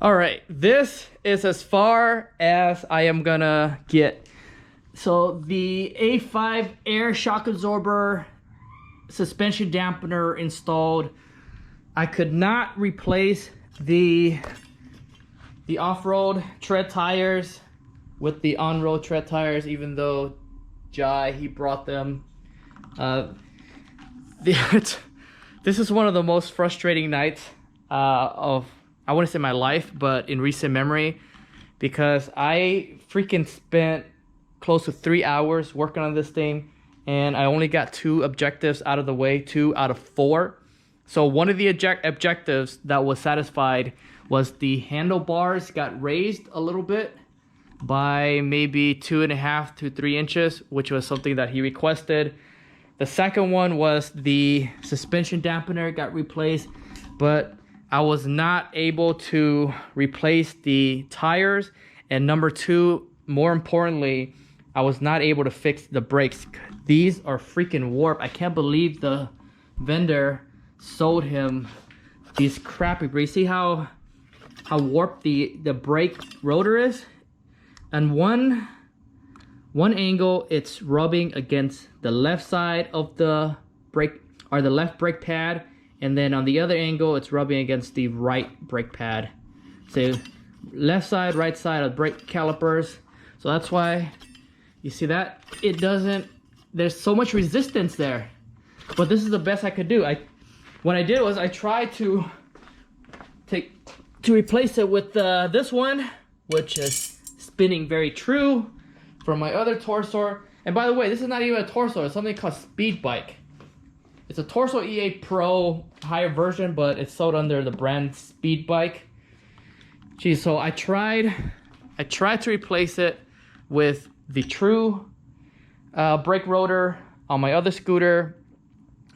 All right, this is as far as I am gonna get. So the A5 air shock absorber suspension dampener installed. I could not replace the off-road tread tires with the on-road tread tires, even though Jai, he brought them. This is one of the most frustrating nights of, I wouldn't say my life, but in recent memory, because I freaking spent close to 3 hours working on this thing, and I only got 2 objectives out of the way, 2 out of 4. So one of the objectives that was satisfied was the handlebars got raised a little bit by maybe 2.5 to 3 inches, which was something that he requested. The second one was the suspension dampener got replaced, but I was not able to replace the tires. And number 2, more importantly, I was not able to fix the brakes. These are freaking warped. I can't believe the vendor sold him these crappy brakes. See how warped the brake rotor is? And one angle, it's rubbing against the left side of the brake, or the left brake pad, and then on the other angle, it's rubbing against the right brake pad. So left side, right side of brake calipers. So that's why you see that it doesn't. There's so much resistance there. But this is the best I could do. What I did was I tried to replace it with this one, which is spinning very true from my other Torso. And by the way, this is not even a Torso, it's something called Speedbike. It's a Torso EA Pro higher version, but it's sold under the brand Speedbike. Geez, so I tried to replace it with the true brake rotor on my other scooter,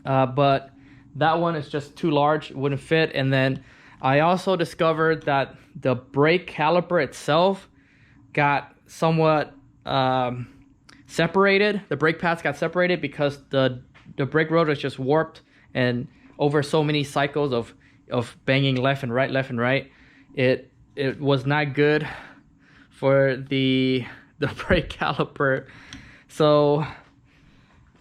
but that one is just too large, it wouldn't fit. And then I also discovered that the brake caliper itself got somewhat separated. The brake pads got separated because the brake rotor is just warped, and over so many cycles of banging left and right, it was not good for the brake caliper. So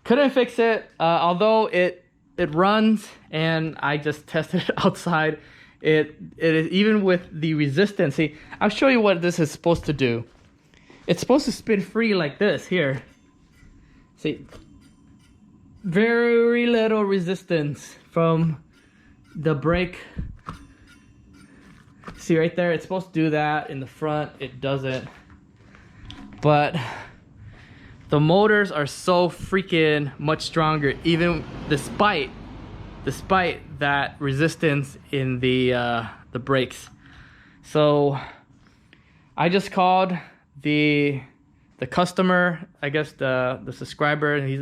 couldn't fix it, although it runs, and I just tested it outside. It is, even with the resistance. See, I'll show you what this is supposed to do. It's supposed to spin free like this here. See, very little resistance from the brake. See right there, it's supposed to do that in the front. It doesn't. But the motors are so freaking much stronger, even despite that resistance in the brakes. So I just called the customer, I guess the subscriber, and he's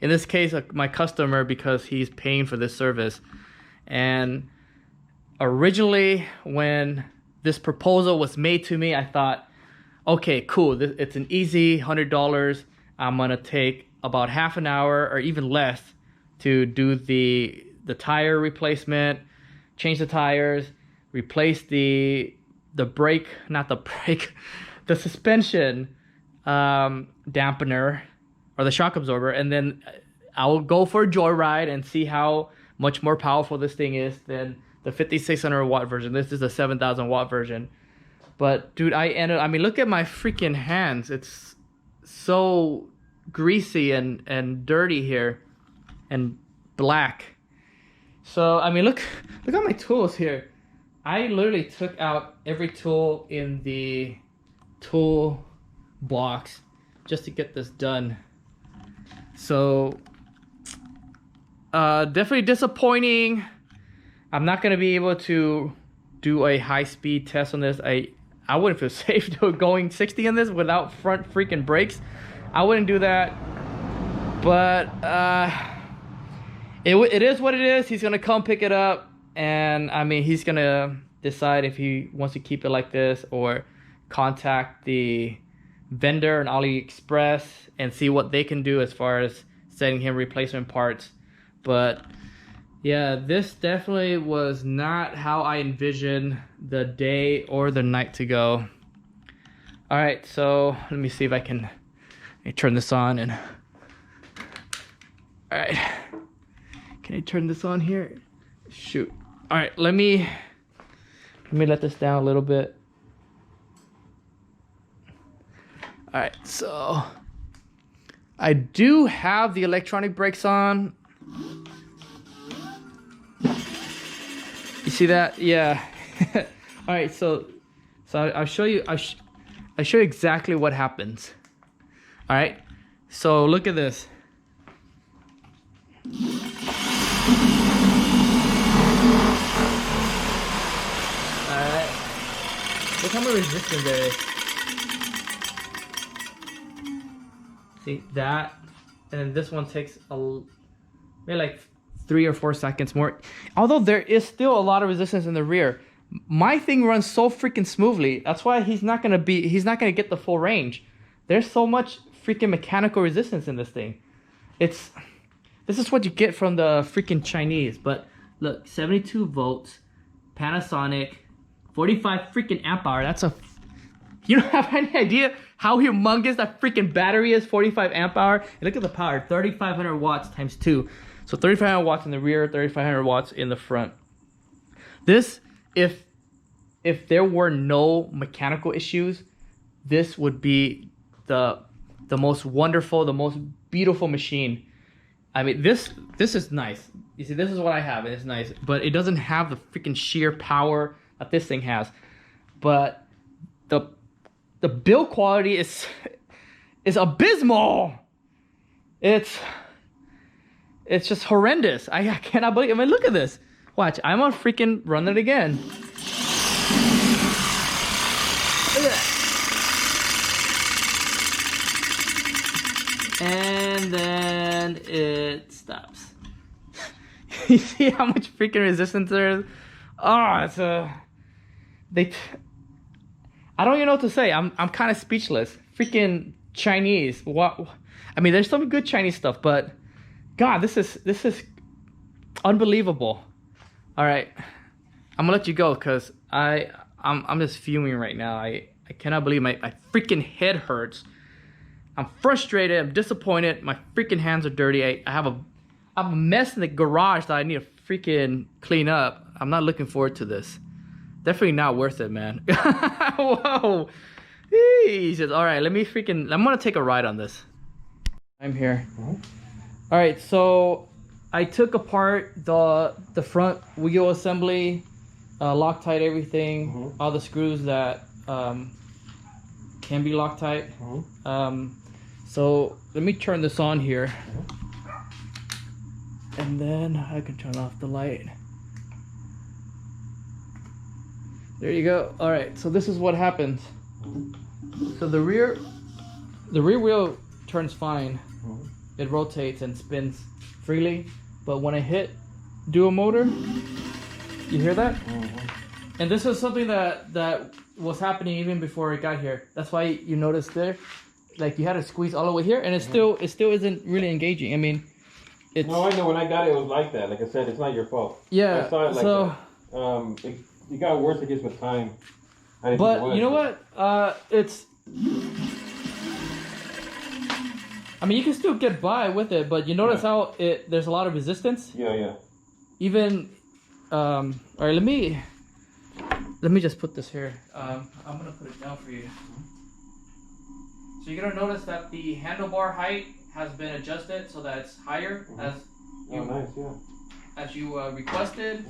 in this case my customer because he's paying for this service. And originally when this proposal was made to me, I thought, okay, cool, it's an easy $100. I'm gonna take about half an hour or even less to do the tire replacement, change the tires, replace the brake, not the brake, the suspension dampener or the shock absorber, and then I'll go for a joyride and see how much more powerful this thing is than the 5600 watt version. This is the 7000 watt version. But dude, I mean, look at my freaking hands. It's so greasy and dirty here and black. So I mean, look at my tools here. I literally took out every tool in the tool box just to get this done. So definitely disappointing. I'm not gonna be able to do a high-speed test on this. I wouldn't feel safe going 60 on this without front freaking brakes. I wouldn't do that. But it is what it is. He's gonna come pick it up, and I mean, he's gonna decide if he wants to keep it like this or contact the vendor on AliExpress and see what they can do as far as sending him replacement parts. But Yeah, this definitely was not how I envisioned the day or the night to go. All right, so let me see if I can turn this on and. All right, can I turn this on here? Shoot. All right, let me let this down a little bit. All right, so I do have the electronic brakes on. You see that? Yeah. All right, so I'll show you. I'll show you exactly what happens. All right, so look at this. Alright. Look how much resistance there is. See that? And then this one takes maybe like 3 or 4 seconds more. Although there is still a lot of resistance in the rear. My thing runs so freaking smoothly. That's why he's not gonna get the full range. There's so much freaking mechanical resistance in this thing. This is what you get from the freaking Chinese. But look, 72 volts, Panasonic, 45 freaking amp hour. You don't have any idea how humongous that freaking battery is, 45 amp hour. And look at the power, 3,500 watts times 2. So 3,500 watts in the rear, 3,500 watts in the front. This, if there were no mechanical issues, this would be the most wonderful, the most beautiful machine. I mean, this is nice. You see, this is what I have, and it's nice. But it doesn't have the freaking sheer power that this thing has. But the build quality is abysmal. It's just horrendous. I cannot believe. I mean, look at this. Watch, I'm gonna freaking run it again. Look at that. And then it stops. You see how much freaking resistance there is? Oh, it's I don't even know what to say. I'm kind of speechless. Freaking Chinese. What? I mean, there's some good Chinese stuff, but God, this is unbelievable. All right, I'm gonna let you go because I'm just fuming right now. I cannot believe my freaking head hurts. I'm frustrated. I'm disappointed. My freaking hands are dirty. I have a mess in the garage that I need to freaking clean up. I'm not looking forward to this. Definitely not worth it, man. Whoa. Jesus. All right, I'm gonna take a ride on this. I'm here. All right, so I took apart the front wheel assembly, Loctite everything, all the screws that can be Loctite. So let me turn this on here, and then I can turn off the light. There you go. All right, so this is what happens. So the rear wheel turns fine. It rotates and spins freely, but when I hit dual motor, you hear that? And this was something that was happening even before I got here. That's why you noticed there, like you had to squeeze all the way here, and it still isn't really engaging. I mean, it's. No, I know when I got it, it was like that. Like I said, it's not your fault. Yeah. I saw it like so. That. It got worse, I guess, with time. But you know what? It's. I mean, you can still get by with it, but you notice how there's a lot of resistance. Yeah. Even. All right, let me just put this here. I'm gonna put it down for you. So you're gonna notice that the handlebar height has been adjusted so that it's higher as you requested.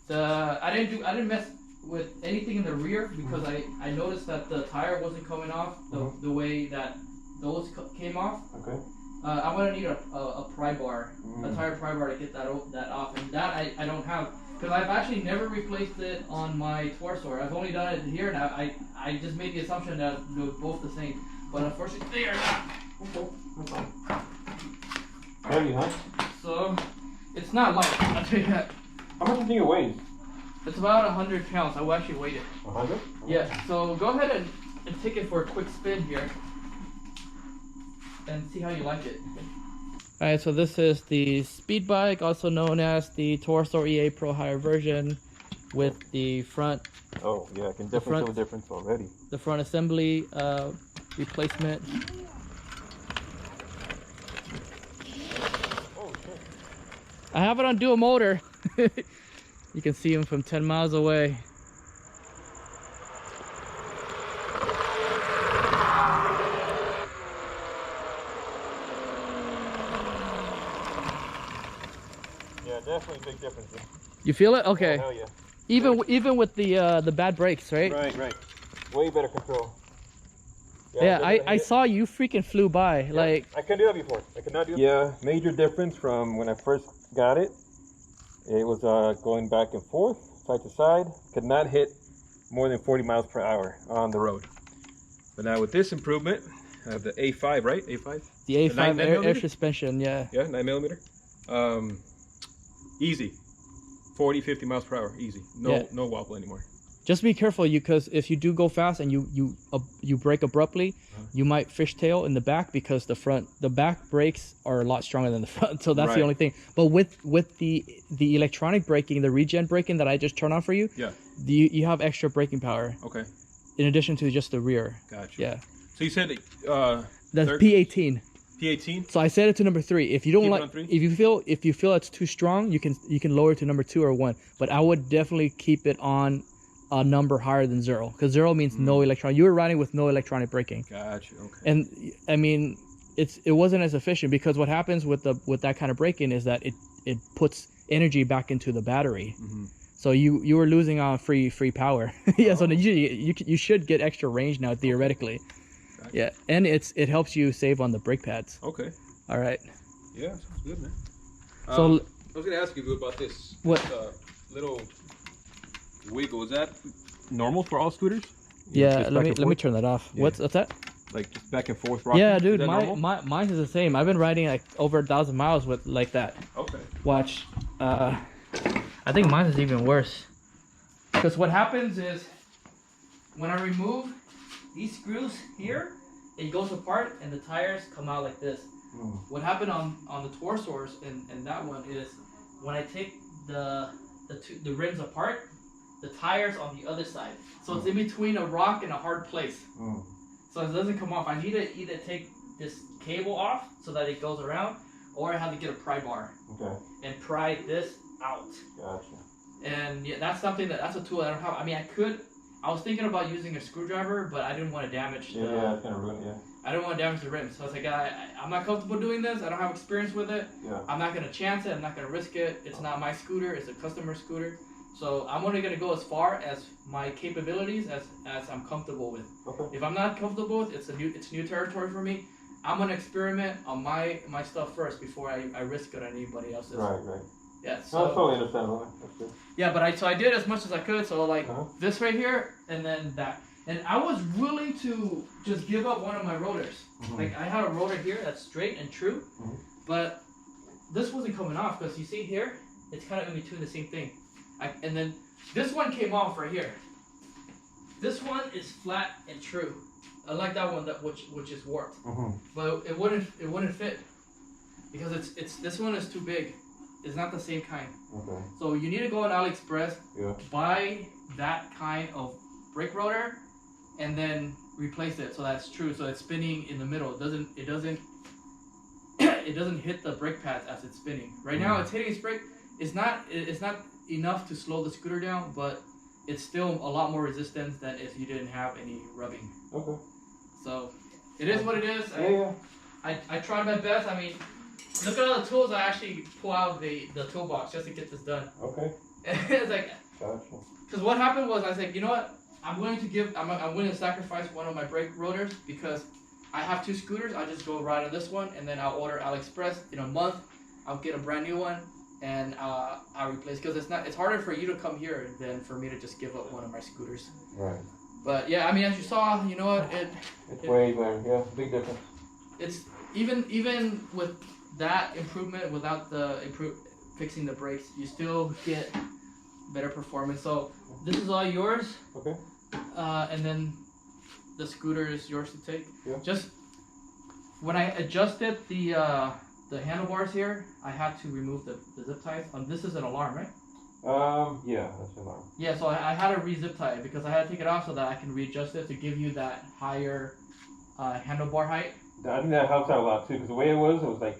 I didn't mess with anything in the rear because I noticed that the tire wasn't coming off the way that those came off. Okay. I'm gonna need a pry bar, a tire pry bar to get that off, and that I don't have because I've actually never replaced it on my torso. I've only done it here, and I just made the assumption that they're both the same, but unfortunately they are not. Okay. Heavy, huh? So it's not light. I'll tell you that. How much do you think it weighs? It's about 100 pounds. I will actually weigh it. 100? Yeah. So go ahead and take it for a quick spin here, and see how you like it. All right, so this is the Speedbike, also known as the Torosaur EA Pro Hire version, with the front. Oh yeah, I can definitely tell the difference already. The front assembly replacement. Oh shit. I have it on dual motor. You can see him from 10 miles away. Yeah, definitely big difference. You feel it? Okay. Oh, hell yeah. Even with the bad brakes, right? Right. Way better control. Yeah, I saw you freaking flew by. Yeah, like I couldn't do that before. I could not do that. Yeah, major difference from when I first got it. It was going back and forth, side to side. Could not hit more than 40 miles per hour on the road. But now with this improvement, I have the A5, right? A5? The A5 air suspension, yeah. Yeah, 9mm. Easy. 40, 50 miles per hour, easy. No wobble anymore. Just be careful, because if you do go fast and you brake abruptly, you might fishtail in the back, because the back brakes are a lot stronger than the front. So that's the only thing. But with the electronic braking, the regen braking that I just turned on for you, you have extra braking power. Okay. In addition to just the rear. Gotcha. Yeah. So you said that's P18. P18. So I set it to number 3. If you don't like, if you feel it's too strong, you can lower it to number 2 or 1. But I would definitely keep it on a number higher than 0, because 0 means no electronic. You were riding with no electronic braking. Gotcha. Okay. And I mean, it wasn't as efficient, because what happens with that kind of braking is that it puts energy back into the battery. So you were losing on free power. Yeah. So you should get extra range now, theoretically. Gotcha. Yeah, and it helps you save on the brake pads. Okay. All right. Yeah, sounds good, man. So I was gonna ask you about this. What? Little wiggle, is that normal for all scooters? Yeah, let me turn that off. Yeah. What's that? Like just back and forth rocking? Yeah, dude, mine is the same. I've been riding like over 1,000 miles with like that. Okay. Watch. I think mine is even worse. Because what happens is when I remove these screws here, it goes apart and the tires come out like this. What happened on the Torosaurs and that one is when I take the rims apart, the tires on the other side. So it's in between a rock and a hard place. So it doesn't come off. I need to either take this cable off so that it goes around, or I have to get a pry bar and pry this out. Gotcha. And yeah, that's a tool I don't have. I mean, I was thinking about using a screwdriver, but I didn't want to damage the... Yeah, it's gonna ruin it, I didn't want to damage the rims. So I was like, I'm not comfortable doing this. I don't have experience with it. Yeah. I'm not gonna chance it. I'm not gonna risk it. It's not my scooter. It's a customer scooter. So I'm only gonna go as far as my capabilities as I'm comfortable with. Okay. If I'm not comfortable with it, it's new territory for me. I'm gonna experiment on my stuff first before I risk it on anybody else's. Right. Yeah. So that's totally understandable. That's good. Yeah, but I did as much as I could. So like this right here, and then that, and I was willing to just give up one of my rotors. Like I had a rotor here that's straight and true, but this wasn't coming off, because you see here, it's kind of in between the same thing. And then this one came off right here. This one is flat and true. I like that one which is warped, but it wouldn't fit, because it's this one is too big. It's not the same kind. Okay. So you need to go on AliExpress, buy that kind of brake rotor, and then replace it so that's true. So it's spinning in the middle. It doesn't hit the brake pads as it's spinning. Right now it's hitting its brake. It's not enough to slow the scooter down, but it's still a lot more resistance than if you didn't have any rubbing. Okay. So it is what it is. I tried my best. I mean, look at all the tools I actually pull out of the toolbox just to get this done. Okay. It's like, because what happened was I was like, you know what? I'm willing to sacrifice one of my brake rotors, because I have 2 scooters. I'll just go ride on this one, and then I'll order AliExpress in a month. I'll get a brand new one, and I'll replace, because it's harder for you to come here than for me to just give up one of my scooters. Right. But yeah, I mean, as you saw, you know what? It's way better. Yeah, big difference. It's even with that improvement, without the fixing the brakes, you still get better performance. So this is all yours. Okay. And then the scooter is yours to take. Yeah. Just when I adjusted the the handlebars here, I had to remove the zip ties. This is an alarm, right? Yeah, that's an alarm. Yeah, so I had to re-zip tie it because I had to take it off so that I can readjust it to give you that higher handlebar height. I think that helps out a lot too, because the way it was like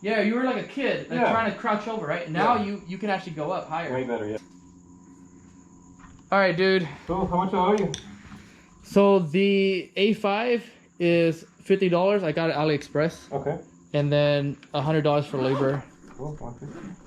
yeah, you were like a kid, like trying to crouch over, right? Now you can actually go up higher. Way better, yeah. All right, dude. So how much do I owe you? So the A5 is $50. I got it AliExpress. Okay. And then $100 for labor. Cool. 150.